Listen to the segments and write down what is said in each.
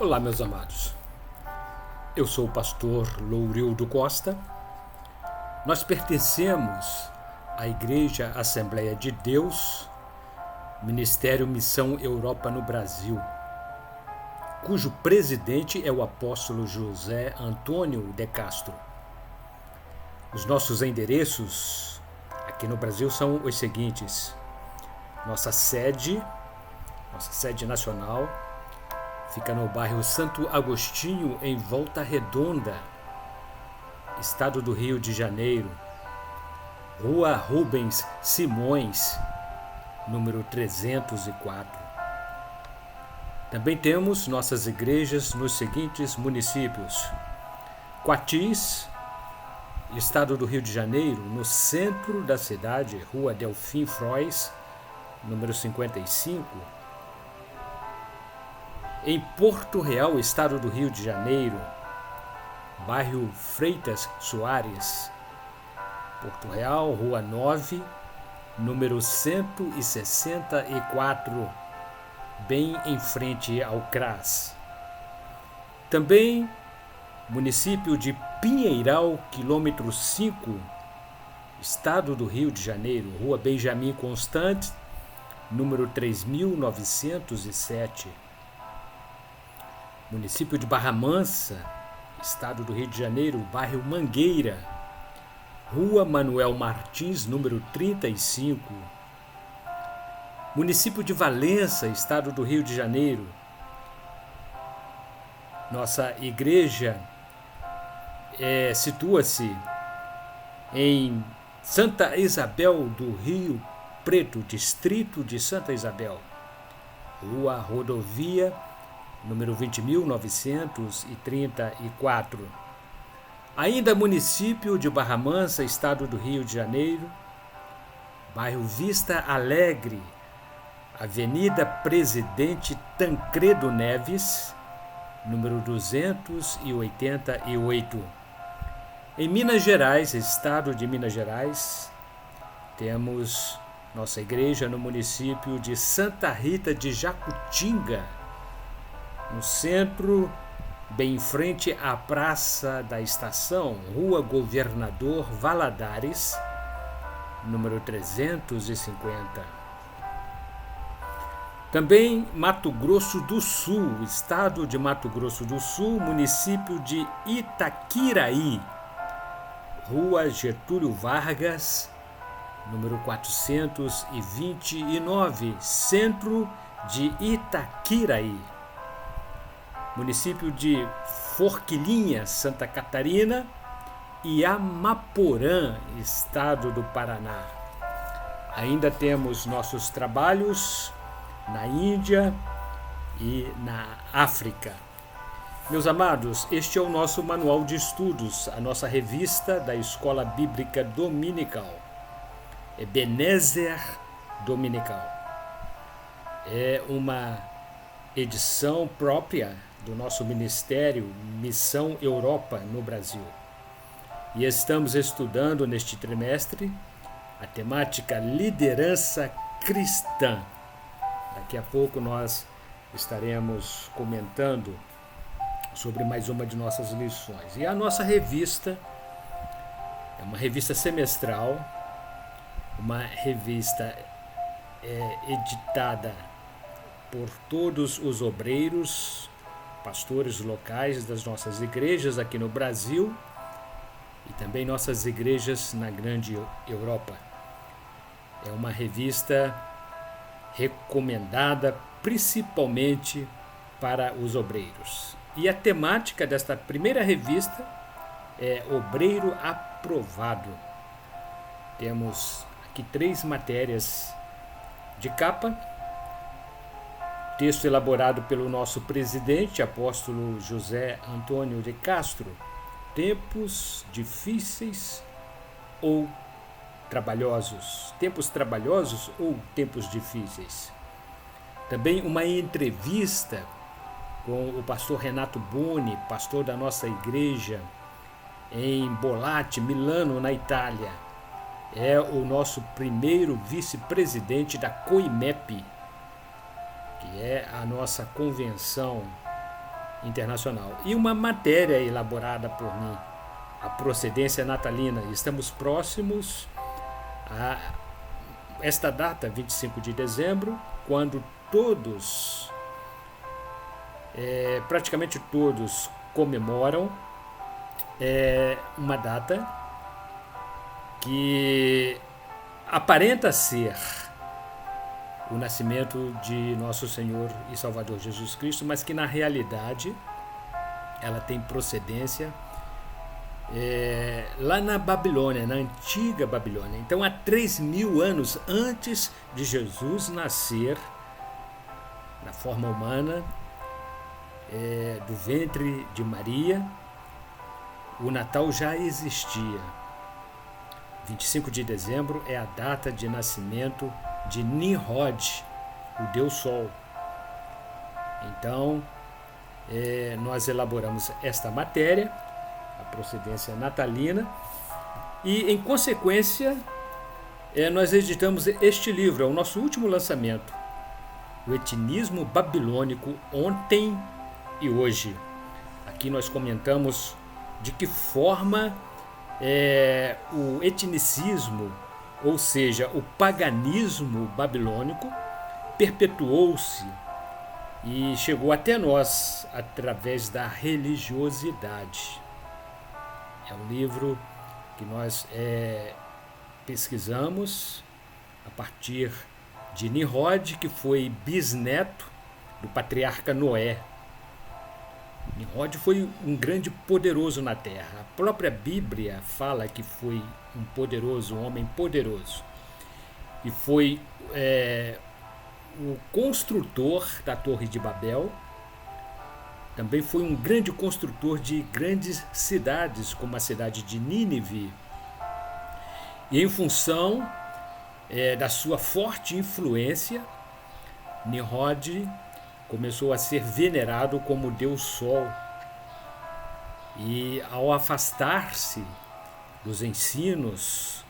Olá, meus amados. Eu sou o pastor Lourildo Costa. Nós pertencemos à Igreja Assembleia de Deus, Ministério Missão Europa no Brasil, cujo presidente é o apóstolo José Antônio de Castro. Os nossos endereços aqui no Brasil são os seguintes: nossa sede nacional fica no bairro Santo Agostinho, em Volta Redonda, estado do Rio de Janeiro, Rua Rubens Simões, número 304. Também temos nossas igrejas nos seguintes municípios: Quatis, estado do Rio de Janeiro, no centro da cidade, Rua Delfim Frois, número 55. Em Porto Real, estado do Rio de Janeiro, bairro Freitas Soares, Porto Real, Rua 9, número 164, bem em frente ao CRAS. Também município de Pinheiral, quilômetro 5, estado do Rio de Janeiro, Rua Benjamin Constant, número 3907. Município de Barra Mansa, estado do Rio de Janeiro, bairro Mangueira, Rua Manuel Martins, número 35. Município de Valença, estado do Rio de Janeiro. Nossa igreja situa-se em Santa Isabel do Rio Preto, distrito de Santa Isabel, Rua Rodovia, número 20.934. Ainda município de Barra Mansa, estado do Rio de Janeiro, bairro Vista Alegre, Avenida Presidente Tancredo Neves, número 288. Em Minas Gerais, estado de Minas Gerais, temos nossa igreja no município de Santa Rita de Jacutinga, no centro, bem em frente à Praça da Estação, Rua Governador Valadares, número 350. Também Mato Grosso do Sul, estado de Mato Grosso do Sul, município de Itaquiraí, Rua Getúlio Vargas, número 429, centro de Itaquiraí. Município de Forquilinha, Santa Catarina, e Amaporã, estado do Paraná. Ainda temos nossos trabalhos na Índia e na África. Meus amados, este é o nosso manual de estudos, a nossa revista da Escola Bíblica Dominical, Ebenezer Dominical. É uma edição própria do nosso Ministério Missão Europa no Brasil. E estamos estudando neste trimestre a temática liderança cristã. Daqui a pouco nós estaremos comentando sobre mais uma de nossas lições. E a nossa revista é uma revista semestral, uma revista editada por todos os obreiros, pastores locais das nossas igrejas aqui no Brasil e também nossas igrejas na grande Europa. É uma revista recomendada principalmente para os obreiros. E a temática desta primeira revista é Obreiro Aprovado. Temos aqui 3 matérias de capa. Texto elaborado pelo nosso presidente, apóstolo José Antônio de Castro. Tempos difíceis ou trabalhosos? Tempos trabalhosos ou tempos difíceis? Também uma entrevista com o pastor Renato Boni, pastor da nossa igreja em Bollate, Milano, na Itália. É o nosso primeiro vice-presidente da COIMEP, que é a nossa convenção internacional. E uma matéria elaborada por mim, a procedência natalina. Estamos próximos a esta data, 25 de dezembro, quando todos, praticamente todos, comemoram uma data que aparenta ser o nascimento de nosso Senhor e Salvador Jesus Cristo, mas que na realidade ela tem procedência lá na Babilônia, na antiga Babilônia. Então, há 3.000 anos antes de Jesus nascer na forma humana, do ventre de Maria, o Natal já existia. 25 de dezembro é a data de nascimento de Nimrod, o Deus Sol. Então, nós elaboramos esta matéria, a procedência natalina, e, em consequência, nós editamos este livro, é o nosso último lançamento, O Etnismo Babilônico, Ontem e Hoje. Aqui nós comentamos de que forma o etnicismo, ou seja, o paganismo babilônico, perpetuou-se e chegou até nós através da religiosidade. É um livro que nós pesquisamos a partir de Nimrod, que foi bisneto do patriarca Noé. Nimrod foi um grande poderoso na terra. A própria Bíblia fala que foi um poderoso, um homem poderoso. E foi o construtor da Torre de Babel. Também foi um grande construtor de grandes cidades, como a cidade de Nínive. E em função da sua forte influência, Nimrod começou a ser venerado como Deus Sol. E ao afastar-se dos ensinos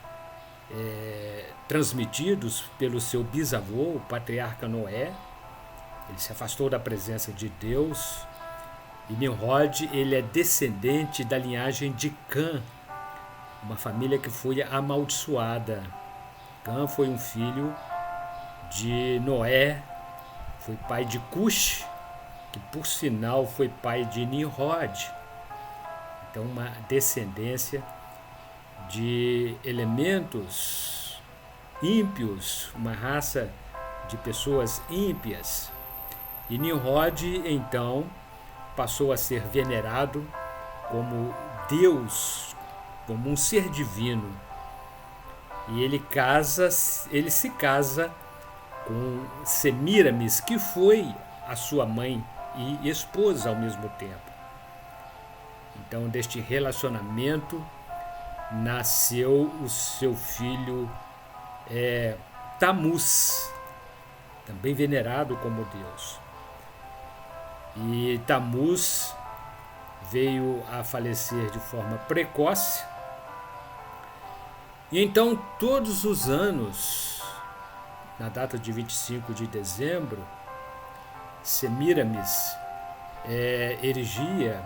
transmitidos pelo seu bisavô, o patriarca Noé, ele se afastou da presença de Deus. E Nimrod, ele é descendente da linhagem de Cã, uma família que foi amaldiçoada. Cã foi um filho de Noé, foi pai de Cush, que por sinal foi pai de Nimrod. Então, uma descendência de elementos ímpios, uma raça de pessoas ímpias. E Nimrod, então, passou a ser venerado como Deus, como um ser divino. E ele se casa com Semíramis, que foi a sua mãe e esposa ao mesmo tempo. Então, deste relacionamento nasceu o seu filho Tamuz, também venerado como Deus. E Tamuz veio a falecer de forma precoce. E então, todos os anos, na data de 25 de dezembro, Semíramis erigia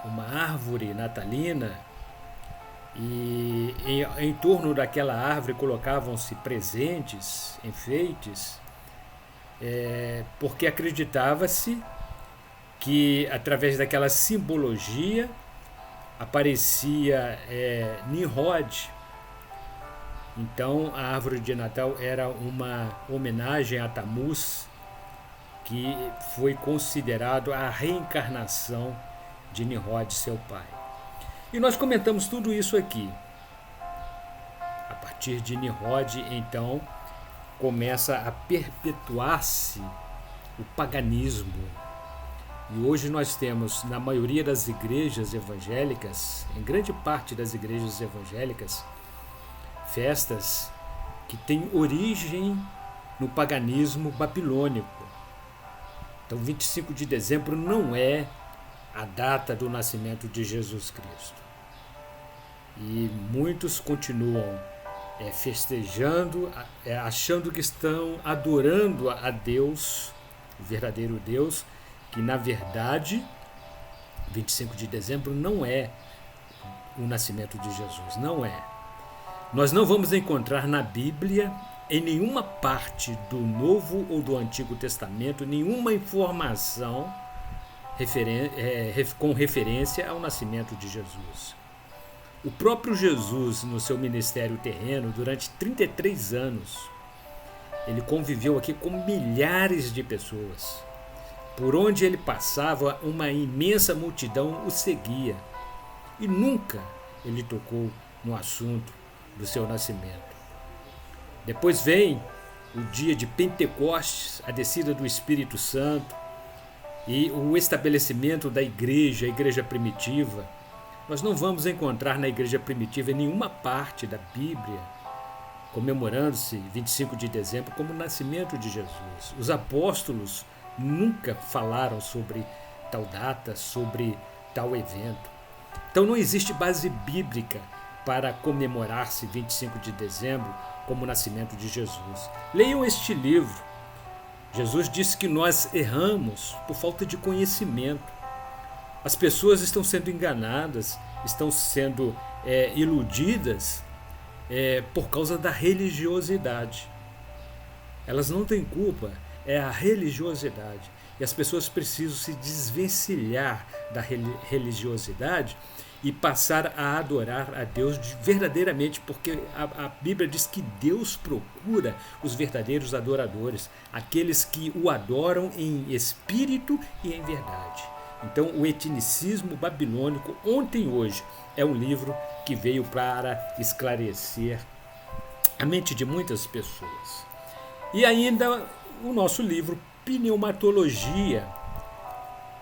uma árvore natalina e em torno daquela árvore colocavam-se presentes, enfeites, porque acreditava-se que através daquela simbologia aparecia Nimrod. Então, a árvore de Natal era uma homenagem a Tamuz, que foi considerado a reencarnação de Nimrod, seu pai. E nós comentamos tudo isso aqui. A partir de Nimrod, então, começa a perpetuar-se o paganismo. E hoje nós temos, na maioria das igrejas evangélicas, em grande parte das igrejas evangélicas, festas que têm origem no paganismo babilônico. Então, 25 de dezembro não é a data do nascimento de Jesus Cristo. E muitos continuam festejando, achando que estão adorando a Deus, o verdadeiro Deus, que na verdade 25 de dezembro não é o nascimento de Jesus, não é. Nós não vamos encontrar na Bíblia, em nenhuma parte do Novo ou do Antigo Testamento, nenhuma informação com referência ao nascimento de Jesus. O próprio Jesus, no seu ministério terreno, durante 33 anos, ele conviveu aqui com milhares de pessoas. Por onde ele passava, uma imensa multidão o seguia. E nunca ele tocou no assunto do seu nascimento. Depois vem o dia de Pentecostes, a descida do Espírito Santo e o estabelecimento da igreja, a igreja primitiva. Nós não vamos encontrar na igreja primitiva em nenhuma parte da Bíblia comemorando-se 25 de dezembro como o nascimento de Jesus. Os apóstolos nunca falaram sobre tal data, sobre tal evento. Então não existe base bíblica para comemorar-se 25 de dezembro como o nascimento de Jesus. Leiam este livro. Jesus disse que nós erramos por falta de conhecimento. As pessoas estão sendo enganadas, estão sendo iludidas por causa da religiosidade. Elas não têm culpa, é a religiosidade. E as pessoas precisam se desvencilhar da religiosidade e passar a adorar a Deus verdadeiramente, porque a Bíblia diz que Deus procura os verdadeiros adoradores, aqueles que o adoram em espírito e em verdade. Então, o etnicismo babilônico, ontem e hoje, é um livro que veio para esclarecer a mente de muitas pessoas. E ainda o nosso livro Pneumatologia,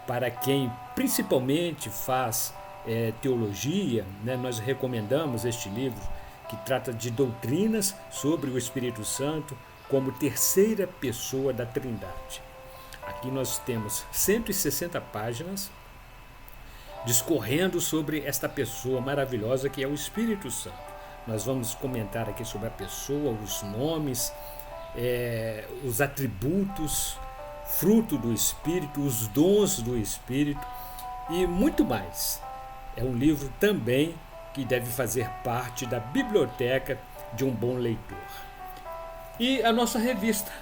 para quem principalmente faz teologia, né? Nós recomendamos este livro que trata de doutrinas sobre o Espírito Santo como terceira pessoa da Trindade. Aqui nós temos 160 páginas discorrendo sobre esta pessoa maravilhosa que é o Espírito Santo. Nós vamos comentar aqui sobre a pessoa, os nomes, os atributos, fruto do Espírito, os dons do Espírito e muito mais. É um livro também que deve fazer parte da biblioteca de um bom leitor. E a nossa revista,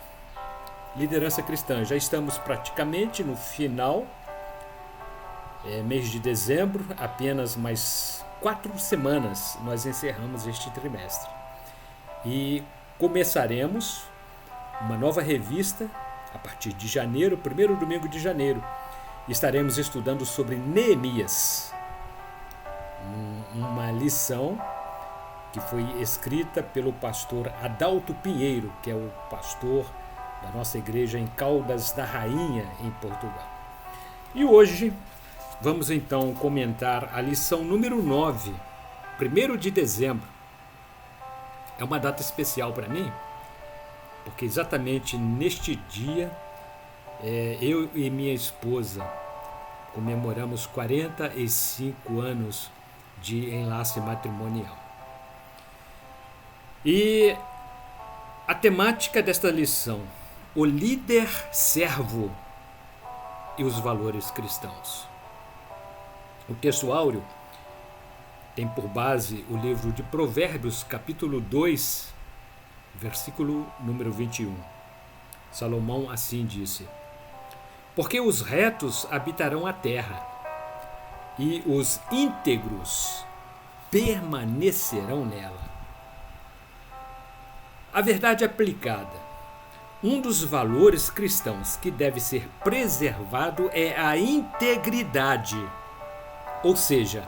Liderança Cristã, já estamos praticamente no final, mês de dezembro, apenas mais 4 semanas nós encerramos este trimestre. E começaremos uma nova revista a partir de janeiro, primeiro domingo de janeiro. Estaremos estudando sobre Neemias, uma lição que foi escrita pelo pastor Adalto Pinheiro, que é o pastor da nossa igreja em Caldas da Rainha, em Portugal. E hoje vamos então comentar a lição número 9, 1º de dezembro. É uma data especial para mim, porque exatamente neste dia eu e minha esposa comemoramos 45 anos de enlace matrimonial. E a temática desta lição, o líder servo e os valores cristãos. O texto áureo tem por base o livro de Provérbios, capítulo 2, versículo número 21. Salomão assim disse: porque os retos habitarão a terra, e os íntegros permanecerão nela. A verdade aplicada. Um dos valores cristãos que deve ser preservado é a integridade, ou seja,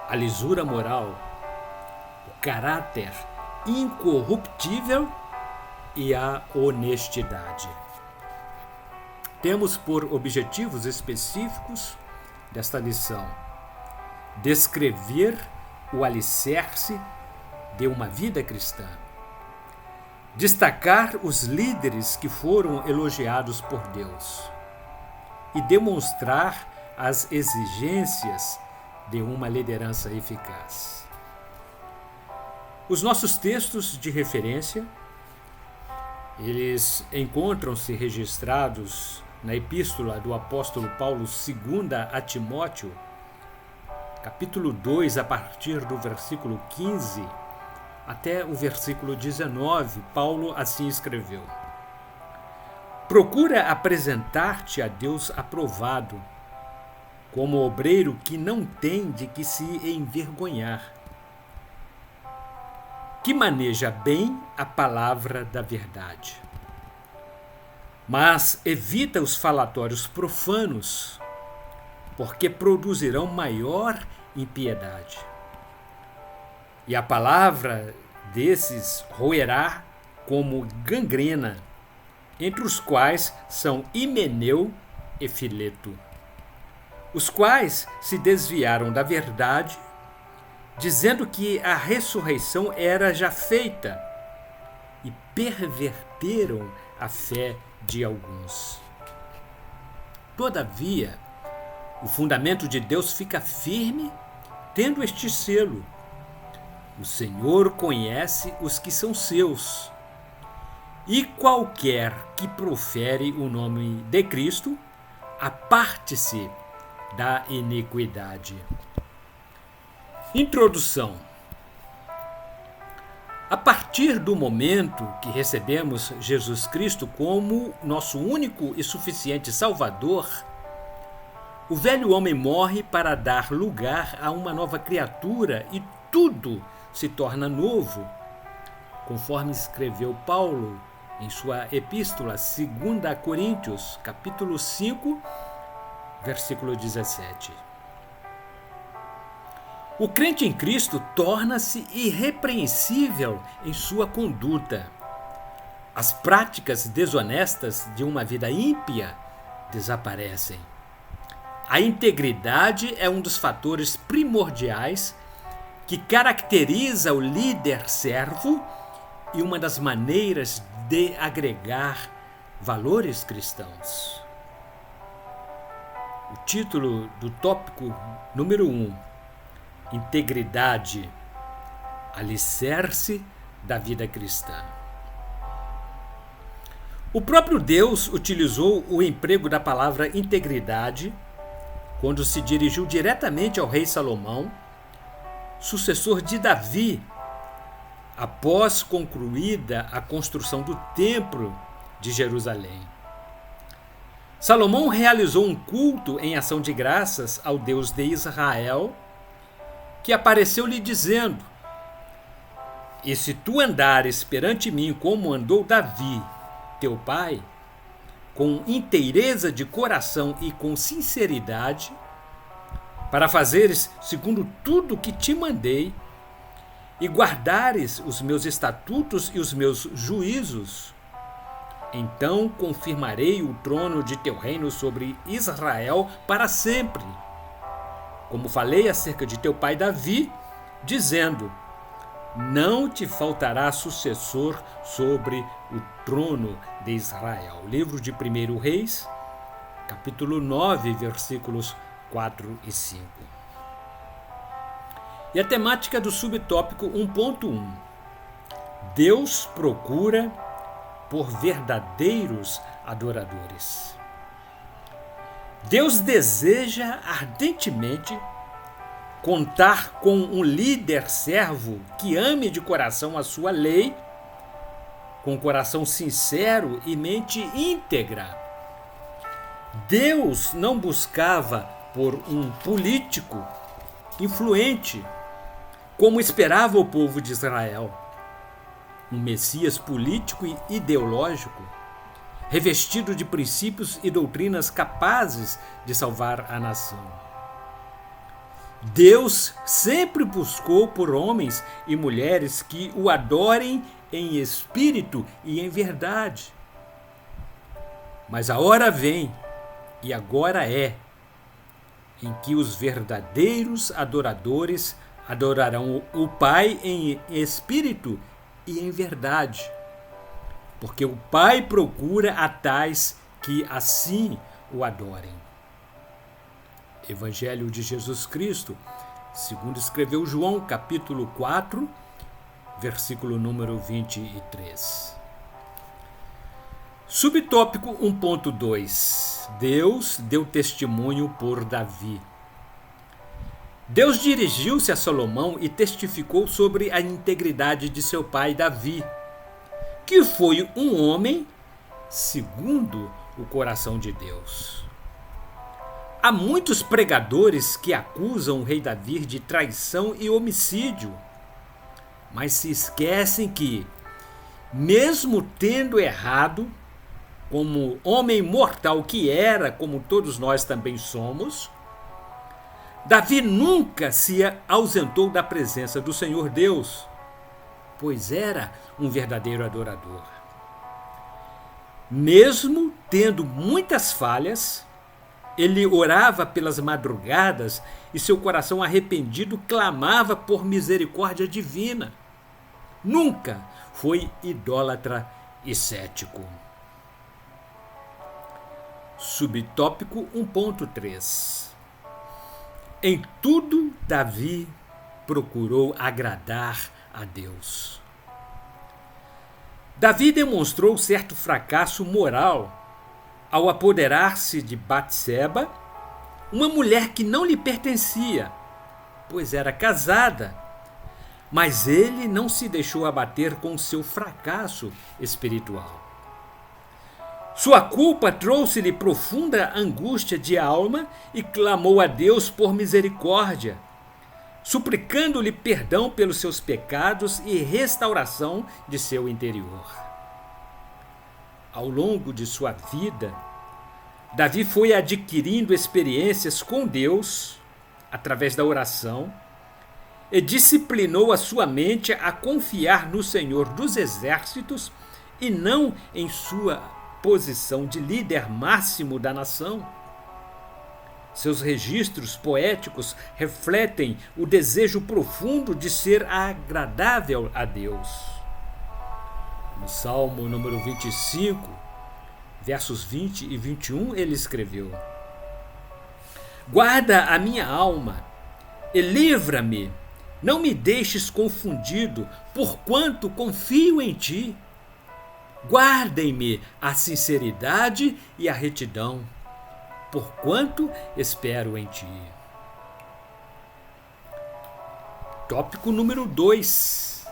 a lisura moral, o caráter incorruptível e a honestidade. Temos por objetivos específicos desta lição descrever o alicerce de uma vida cristã, destacar os líderes que foram elogiados por Deus e demonstrar as exigências de uma liderança eficaz. Os nossos textos de referência, eles encontram-se registrados na epístola do apóstolo Paulo, 2 a Timóteo, capítulo 2, a partir do versículo 15 até o versículo 19, Paulo assim escreveu: Procura apresentar-te a Deus aprovado, como obreiro que não tem de que se envergonhar, que maneja bem a palavra da verdade. Mas evita os falatórios profanos, porque produzirão maior impiedade. E a palavra desses roerá como gangrena, entre os quais são Himeneu e Fileto, os quais se desviaram da verdade, dizendo que a ressurreição era já feita, e perverteram a fé de alguns. Todavia, o fundamento de Deus fica firme, tendo este selo: o Senhor conhece os que são seus, e qualquer que profere o nome de Cristo, aparte-se da iniquidade. Introdução. A partir do momento que recebemos Jesus Cristo como nosso único e suficiente Salvador, o velho homem morre para dar lugar a uma nova criatura e tudo se torna novo, conforme escreveu Paulo em sua epístola 2 Coríntios, capítulo 5, versículo 17. O crente em Cristo torna-se irrepreensível em sua conduta. As práticas desonestas de uma vida ímpia desaparecem. A integridade é um dos fatores primordiais que caracteriza o líder servo e uma das maneiras de agregar valores cristãos. O título do tópico número 1: Integridade, alicerce da vida cristã. O próprio Deus utilizou o emprego da palavra integridade quando se dirigiu diretamente ao rei Salomão, sucessor de Davi, após concluída a construção do templo de Jerusalém. Salomão realizou um culto em ação de graças ao Deus de Israel, que apareceu-lhe dizendo: E se tu andares perante mim como andou Davi, teu pai, com inteireza de coração e com sinceridade, para fazeres segundo tudo que te mandei, e guardares os meus estatutos e os meus juízos, então confirmarei o trono de teu reino sobre Israel para sempre. Como falei acerca de teu pai Davi, dizendo: não te faltará sucessor sobre o trono de Israel. Livro de 1 Reis, capítulo 9, versículos 4 e 5. E a temática do subtópico 1.1: Deus procura por verdadeiros adoradores. Deus deseja ardentemente contar com um líder servo que ame de coração a sua lei, com coração sincero e mente íntegra. Deus não buscava por um político influente, como esperava o povo de Israel, um Messias político e ideológico, revestido de princípios e doutrinas capazes de salvar a nação. Deus sempre buscou por homens e mulheres que o adorem em espírito e em verdade. Mas a hora vem, e agora é, em que os verdadeiros adoradores adorarão o Pai em espírito e em verdade, porque o Pai procura a tais que assim o adorem. Evangelho de Jesus Cristo, segundo escreveu João, capítulo 4, versículo número 23. Subtópico 1.2. Deus deu testemunho por Davi. Deus dirigiu-se a Salomão e testificou sobre a integridade de seu pai Davi, que foi um homem segundo o coração de Deus. Há muitos pregadores que acusam o rei Davi de traição e homicídio, mas se esquecem que, mesmo tendo errado, como homem mortal que era, como todos nós também somos, Davi nunca se ausentou da presença do Senhor Deus, pois era um verdadeiro adorador. Mesmo tendo muitas falhas, ele orava pelas madrugadas e seu coração arrependido clamava por misericórdia divina. Nunca foi idólatra e cético. Subtópico 1.3. Em tudo, Davi procurou agradar a Deus. Davi demonstrou certo fracasso moral ao apoderar-se de Batseba, uma mulher que não lhe pertencia, pois era casada, mas ele não se deixou abater com seu fracasso espiritual. Sua culpa trouxe-lhe profunda angústia de alma e clamou a Deus por misericórdia, suplicando-lhe perdão pelos seus pecados e restauração de seu interior. Ao longo de sua vida, Davi foi adquirindo experiências com Deus através da oração e disciplinou a sua mente a confiar no Senhor dos Exércitos e não em sua posição de líder máximo da nação. Seus registros poéticos refletem o desejo profundo de ser agradável a Deus. No Salmo número 25, versos 20 e 21, ele escreveu: Guarda a minha alma e livra-me, não me deixes confundido, porquanto confio em ti. Guardem-me a sinceridade e a retidão, porquanto espero em ti. Tópico número 2.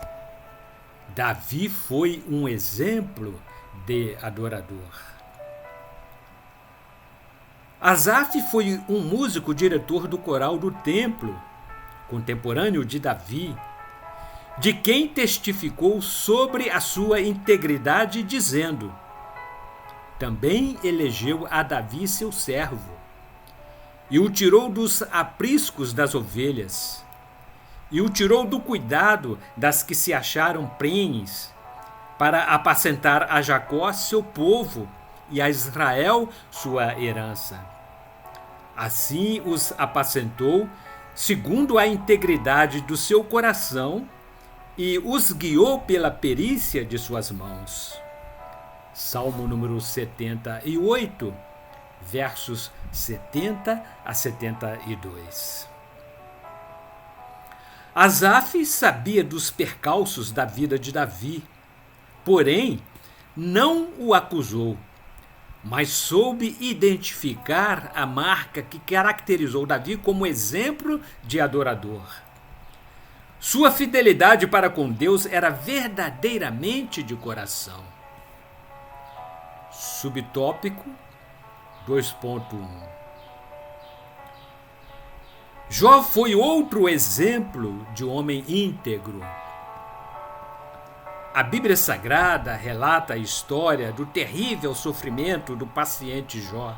Davi foi um exemplo de adorador. Asaf foi um músico diretor do coral do templo, contemporâneo de Davi, de quem testificou sobre a sua integridade, dizendo: Também elegeu a Davi seu servo, e o tirou dos apriscos das ovelhas, e o tirou do cuidado das que se acharam prenhes, para apacentar a Jacó seu povo, e a Israel sua herança. Assim os apacentou, segundo a integridade do seu coração, e os guiou pela perícia de suas mãos. Salmo número 78, versos 70 a 72. Asaf sabia dos percalços da vida de Davi, porém não o acusou, mas soube identificar a marca que caracterizou Davi como exemplo de adorador. Sua fidelidade para com Deus era verdadeiramente de coração. Subtópico 2.1. Jó foi outro exemplo de homem íntegro. A Bíblia Sagrada relata a história do terrível sofrimento do paciente Jó.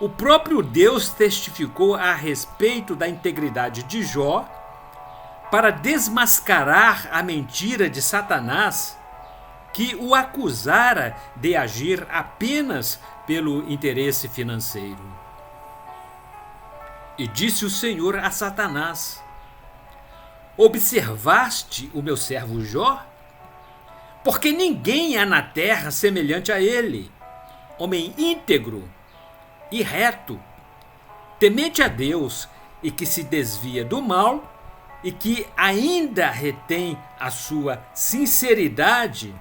O próprio Deus testificou a respeito da integridade de Jó para desmascarar a mentira de Satanás, que o acusara de agir apenas pelo interesse financeiro. E disse o Senhor a Satanás: Observaste o meu servo Jó? Porque ninguém há na terra semelhante a ele, homem íntegro e reto, temente a Deus e que se desvia do mal e que ainda retém a sua sinceridade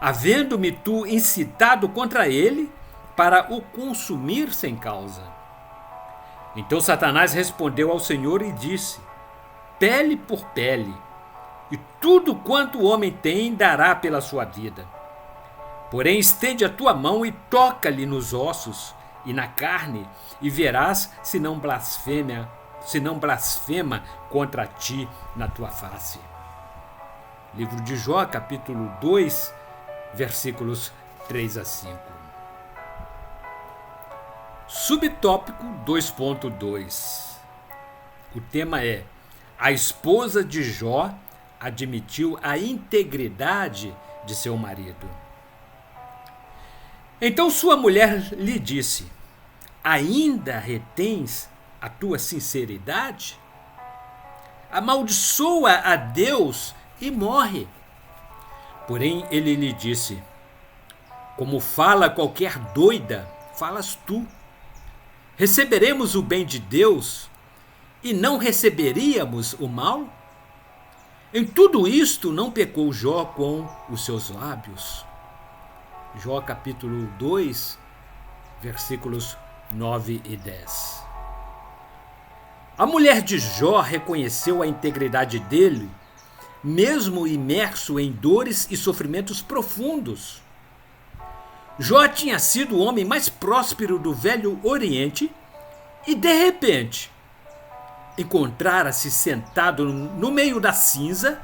havendo-me tu incitado contra ele para o consumir sem causa. Então Satanás respondeu ao Senhor e disse: pele por pele, e tudo quanto o homem tem dará pela sua vida. Porém, estende a tua mão e toca-lhe nos ossos e na carne, e verás se não blasfema contra ti na tua face. Livro de Jó, capítulo 2, versículos 3 a 5. Subtópico 2.2. O tema é: a esposa de Jó admitiu a integridade de seu marido. Então sua mulher lhe disse: ainda retens a tua sinceridade? Amaldiçoa a Deus e morre. Porém ele lhe disse: como fala qualquer doida, falas tu. Receberemos o bem de Deus e não receberíamos o mal? Em tudo isto não pecou Jó com os seus lábios. Jó capítulo 2, versículos 9 e 10. A mulher de Jó reconheceu a integridade dele, mesmo imerso em dores e sofrimentos profundos. Jó tinha sido o homem mais próspero do Velho Oriente e, de repente, encontrara-se sentado no meio da cinza,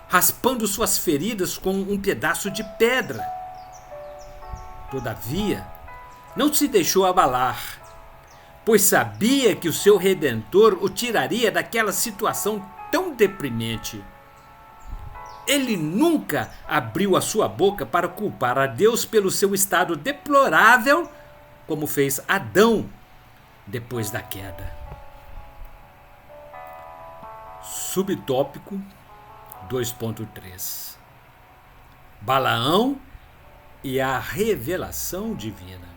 raspando suas feridas com um pedaço de pedra. Todavia, não se deixou abalar, pois sabia que o seu Redentor o tiraria daquela situação tão deprimente. Ele nunca abriu a sua boca para culpar a Deus pelo seu estado deplorável, como fez Adão depois da queda. Subtópico 2.3. Balaão e a revelação divina.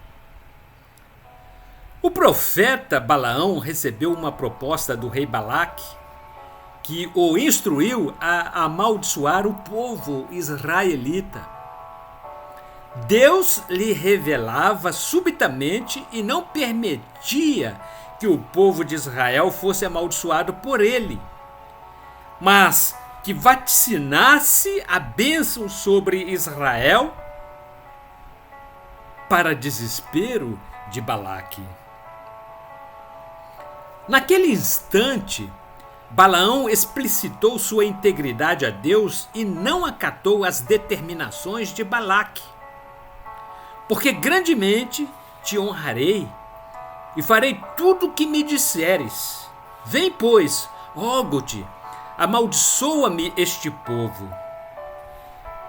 O profeta Balaão recebeu uma proposta do rei Balaque, que o instruiu a amaldiçoar o povo israelita. Deus lhe revelava subitamente e não permitia que o povo de Israel fosse amaldiçoado por ele, mas que vaticinasse a bênção sobre Israel, para desespero de Balaque. Naquele instante, Balaão explicitou sua integridade a Deus e não acatou as determinações de Balaque. Porque grandemente te honrarei e farei tudo o que me disseres. Vem, pois, rogo-te, amaldiçoa-me este povo.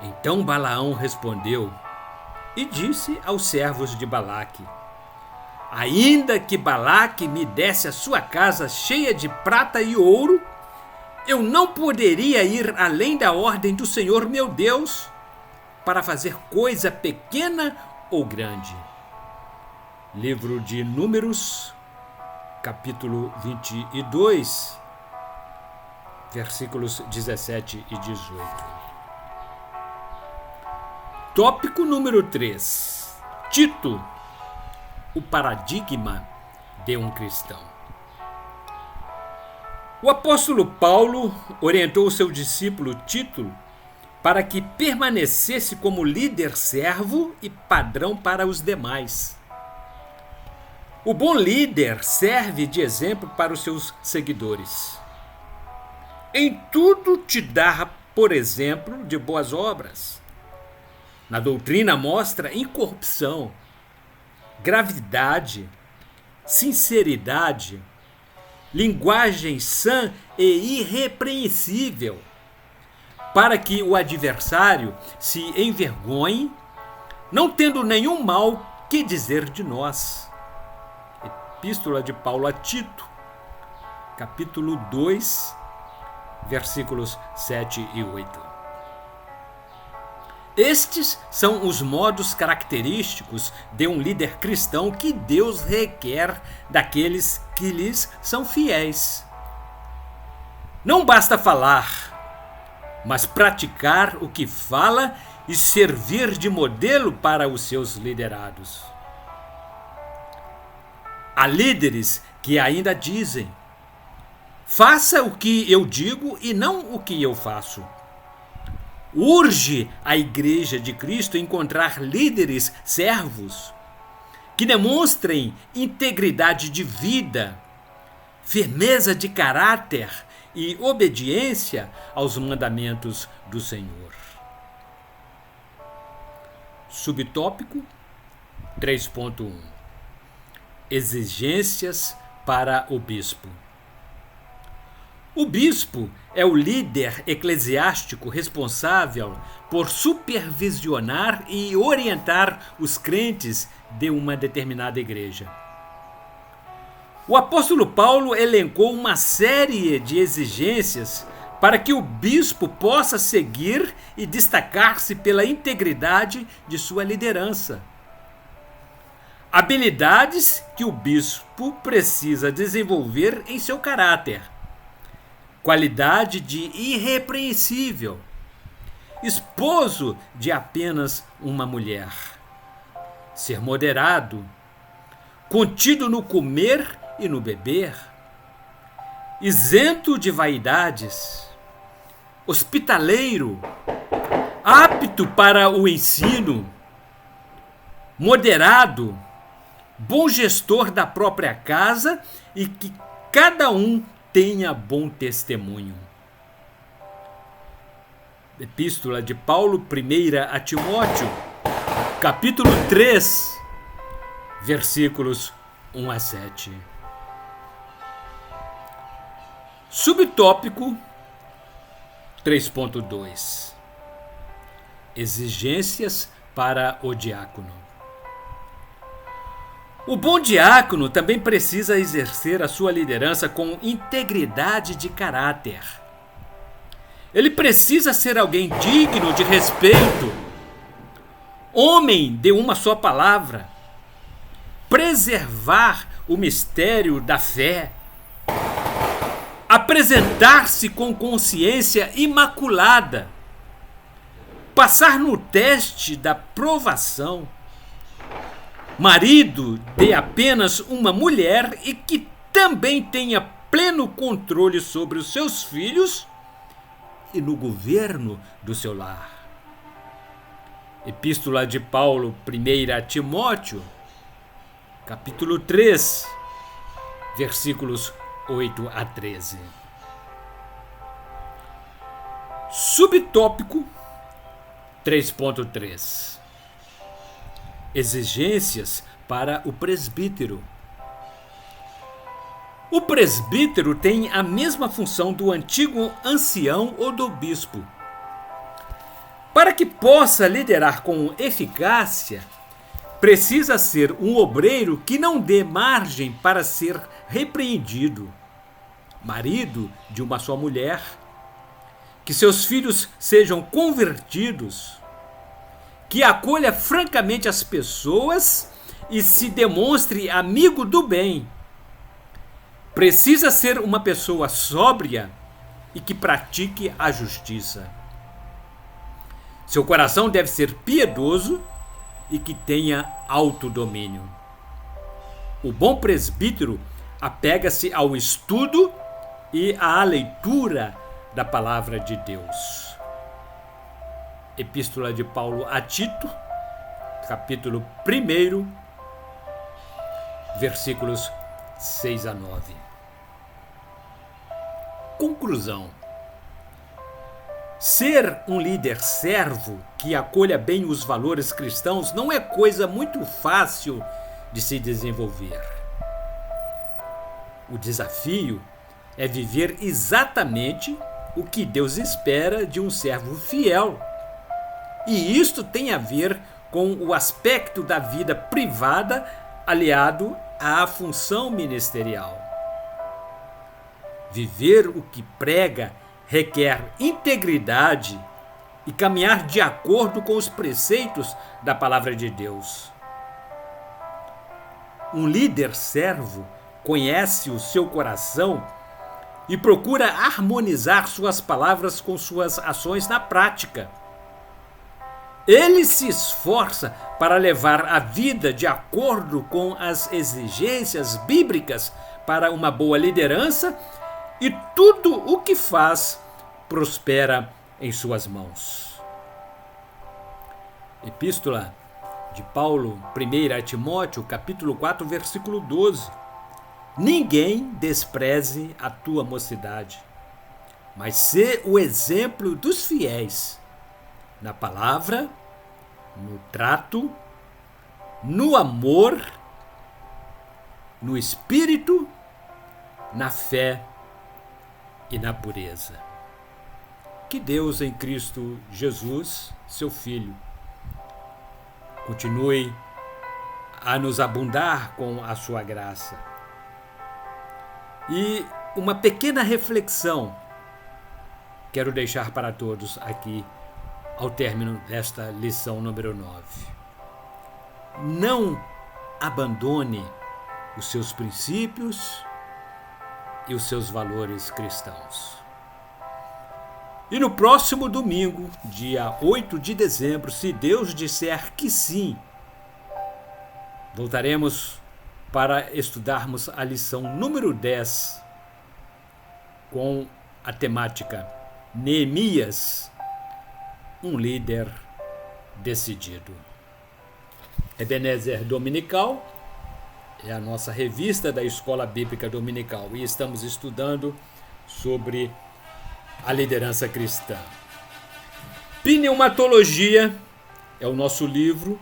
Então Balaão respondeu e disse aos servos de Balaque: ainda que Balaque me desse a sua casa cheia de prata e ouro, eu não poderia ir além da ordem do Senhor meu Deus para fazer coisa pequena ou grande. Livro de Números, capítulo 22, versículos 17 e 18. Tópico número 3. Tito, o paradigma de um cristão. O apóstolo Paulo orientou seu discípulo Tito para que permanecesse como líder servo e padrão para os demais. O bom líder serve de exemplo para os seus seguidores. Em tudo te dá, por exemplo, de boas obras. Na doutrina mostra incorrupção, gravidade, sinceridade, linguagem sã e irrepreensível, para que o adversário se envergonhe, não tendo nenhum mal que dizer de nós. Epístola de Paulo a Tito, capítulo 2, versículos 7 e 8. Estes são os modos característicos de um líder cristão que Deus requer daqueles que lhes são fiéis. Não basta falar, mas praticar o que fala e servir de modelo para os seus liderados. Há líderes que ainda dizem: faça o que eu digo e não o que eu faço. Urge a Igreja de Cristo encontrar líderes servos que demonstrem integridade de vida, firmeza de caráter e obediência aos mandamentos do Senhor. Subtópico 3.1 Exigências para o bispo. O bispo é o líder eclesiástico responsável por supervisionar e orientar os crentes de uma determinada igreja. O apóstolo Paulo elencou uma série de exigências para que o bispo possa seguir e destacar-se pela integridade de sua liderança. Habilidades que o bispo precisa desenvolver em seu caráter. Qualidade de irrepreensível, esposo de apenas uma mulher. Ser moderado, contido no comer e no beber, isento de vaidades, hospitaleiro, apto para o ensino, moderado, bom gestor da própria casa e que cada um tenha bom testemunho. Epístola de Paulo, 1 a Timóteo, capítulo 3, versículos 1 a 7. Subtópico 3.2 Exigências para o diácono. O bom diácono também precisa exercer a sua liderança com integridade de caráter. Ele precisa ser alguém digno de respeito, homem de uma só palavra, preservar o mistério da fé, apresentar-se com consciência imaculada, passar no teste da provação, marido de apenas uma mulher e que também tenha pleno controle sobre os seus filhos e no governo do seu lar. Epístola de Paulo, 1 a Timóteo, capítulo 3, versículos 8 a 13. Subtópico 3.3 Exigências para o presbítero. O presbítero tem a mesma função do antigo ancião ou do bispo. Para que possa liderar com eficácia, precisa ser um obreiro que não dê margem para ser repreendido, marido de uma só mulher, que seus filhos sejam convertidos, que acolha francamente as pessoas e se demonstre amigo do bem. Precisa ser uma pessoa sóbria e que pratique a justiça. Seu coração deve ser piedoso e que tenha autodomínio. O bom presbítero apega-se ao estudo e à leitura da palavra de Deus. Epístola de Paulo a Tito, capítulo 1, versículos 6 a 9. Conclusão. Ser um líder servo que acolha bem os valores cristãos não é coisa muito fácil de se desenvolver. O desafio é viver exatamente o que Deus espera de um servo fiel. E isto tem a ver com o aspecto da vida privada aliado à função ministerial. Viver o que prega requer integridade e caminhar de acordo com os preceitos da palavra de Deus. Um líder servo conhece o seu coração e procura harmonizar suas palavras com suas ações na prática. Ele se esforça para levar a vida de acordo com as exigências bíblicas para uma boa liderança e tudo o que faz prospera em suas mãos. Epístola de Paulo, 1 Timóteo, capítulo 4, versículo 12. Ninguém despreze a tua mocidade, mas sê o exemplo dos fiéis na palavra, no trato, no amor, no espírito, na fé e na pureza. Que Deus em Cristo Jesus, seu Filho, continue a nos abundar com a sua graça. E uma pequena reflexão quero deixar para todos aqui ao término desta lição número 9. Não abandone os seus princípios e os seus valores cristãos. E no próximo domingo, dia 8 de dezembro, se Deus disser que sim, voltaremos para estudarmos a lição número 10 com a temática Neemias, um líder decidido. Ebenezer Dominical é a nossa revista da Escola Bíblica Dominical e estamos estudando sobre a liderança cristã. Pneumatologia é o nosso livro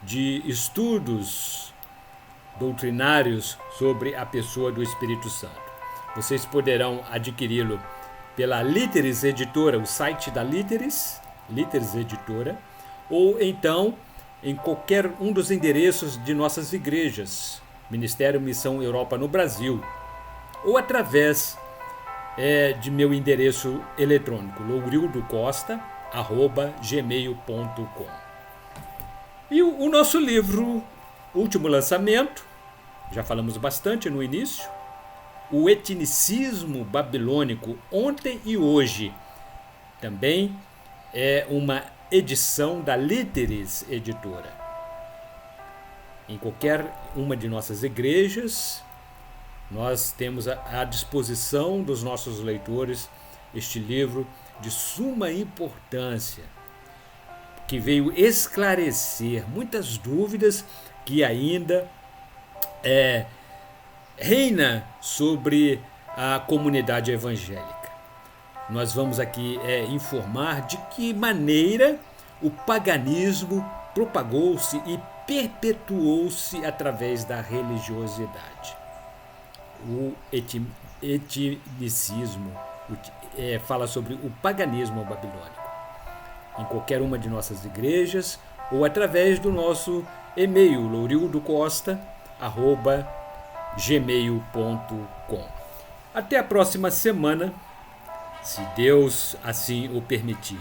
de estudos doutrinários sobre a pessoa do Espírito Santo. Vocês poderão adquiri-lo pela Líteres Editora, o site da Líteres Editora, ou então em qualquer um dos endereços de nossas igrejas, Ministério Missão Europa no Brasil, ou através de meu endereço eletrônico, lourildocosta@gmail.com. E o nosso livro, último lançamento, já falamos bastante no início, O Etnicismo Babilônico, Ontem e Hoje, também é uma edição da Líteres Editora. Em qualquer uma de nossas igrejas, nós temos à disposição dos nossos leitores este livro de suma importância, que veio esclarecer muitas dúvidas que ainda reina sobre a comunidade evangélica. Nós vamos aqui informar de que maneira o paganismo propagou-se e perpetuou-se através da religiosidade. O etnicismo fala sobre o paganismo babilônico. Em qualquer uma de nossas igrejas ou através do nosso e-mail lourildocosta@gmail.com. Até a próxima semana, se Deus assim o permitir.